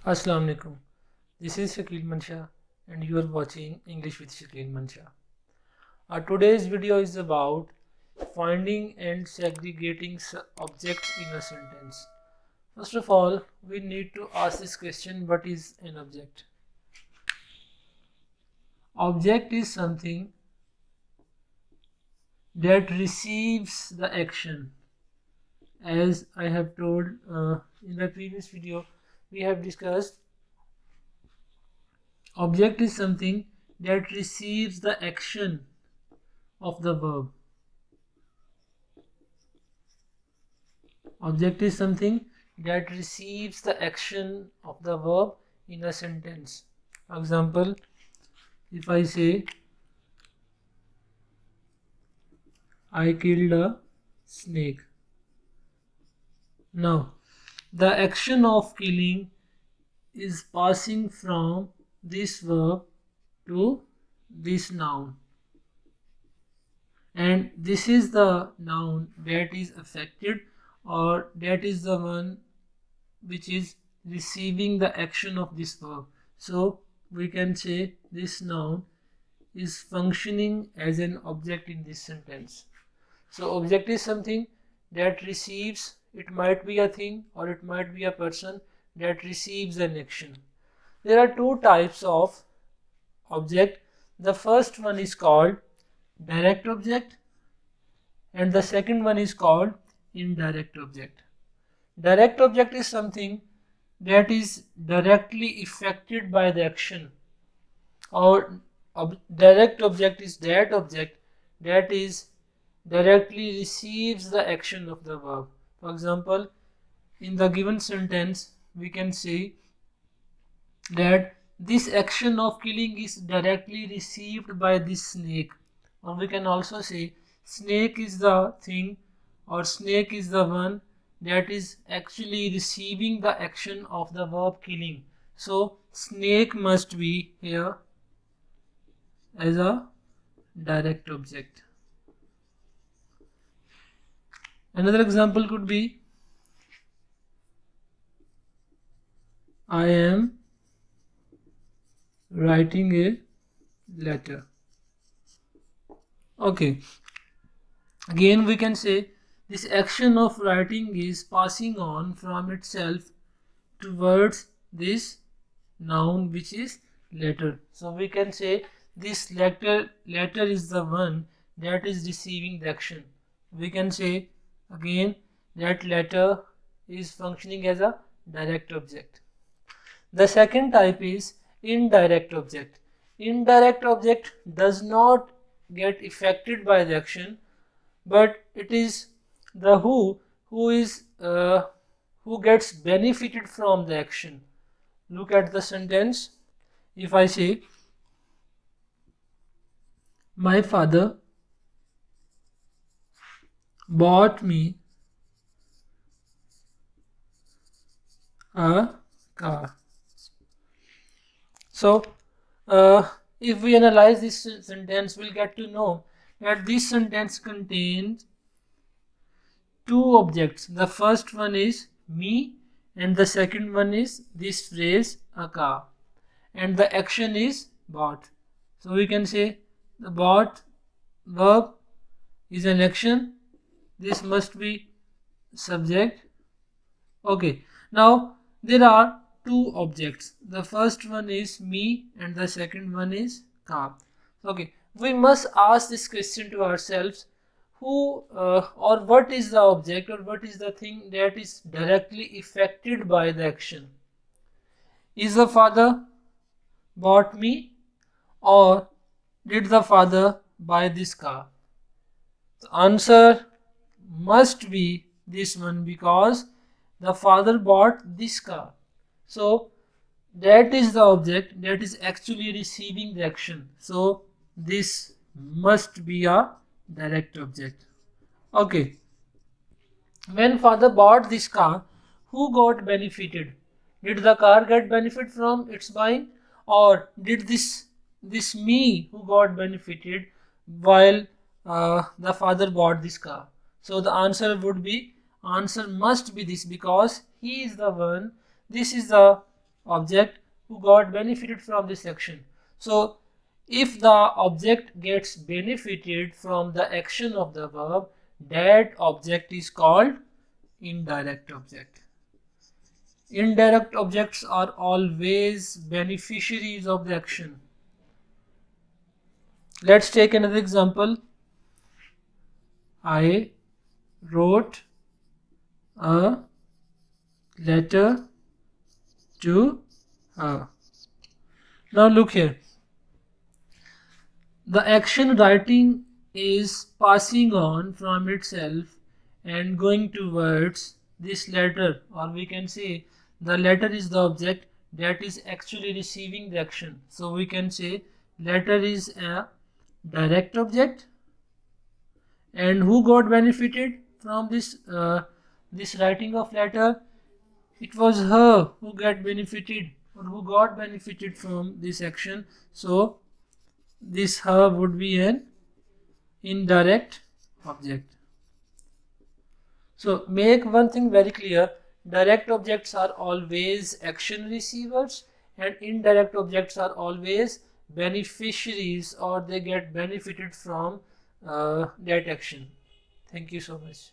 Assalamu alaikum. This is Shakeel Mansha and you are watching English with Shakeel Mansha. Today's video is about finding and segregating objects in a sentence. First of all, we need to ask this question: what is an object? Object is something that receives the action. As I have told in the previous video, we have discussed object is something that receives the action of the verb. Object is something that receives the action of the verb in a sentence. For example, if I say I killed a snake. Now, the action of killing is passing from this verb to this noun, and this is the noun that is affected, or that is the one which is receiving the action of this verb. So we can say this noun is functioning as an object in this sentence. So object is something that receives, it might be a thing or it might be a person that receives an action. There are two types of object. The first one is called direct object and the second one is called indirect object. Direct object is something that is directly affected by the action, or direct object is that object that is directly receives the action of the verb. For example, in the given sentence we can say that this action of killing is directly received by this snake, or we can also say snake is the thing, or snake is the one that is actually receiving the action of the verb killing. So snake must be here as a direct object. Another example could be I am writing a letter. Okay, again we can say this action of writing is passing on from itself towards this noun which is letter. So we can say this letter is the one that is receiving the action. We can say again that letter is functioning as a direct object. The second type is indirect object. Indirect object does not get affected by the action, but it is the who gets benefited from the action. Look at the sentence. If I say my father bought me a car. So if we analyze this sentence, we'll get to know that this sentence contains two objects. The first one is me and the second one is this phrase a car, and the action is bought. So we can say the bought verb is an action. This must be subject. Okay, now there are two objects. The first one is me and the second one is car. Okay, we must ask this question to ourselves: who or what is the object, or what is the thing that is directly affected by the action? Is the father bought me, or did the father buy this car? The answer must be this one, because the father bought this car. So that is the object that is actually receiving the action. So this must be a direct object. Okay, when father bought this car, who got benefited? Did the car get benefit from its buying, or did this me who got benefited while the father bought this car? So the answer must be this, because he is the one, this is the object who got benefited from this action. So if the object gets benefited from the action of the verb, that object is called indirect object. Indirect objects are always beneficiaries of the action. Let's take another example. I wrote a letter to her. Now look here. The action writing is passing on from itself and going towards this letter, or we can say the letter is the object that is actually receiving the action. So we can say letter is a direct object, and who got benefited from this writing of letter? It was her who got benefited, or who got benefited from this action. So this her would be an indirect object. So make one thing very clear: direct objects are always action receivers, and indirect objects are always beneficiaries, or they get benefited from that action. Thank you so much.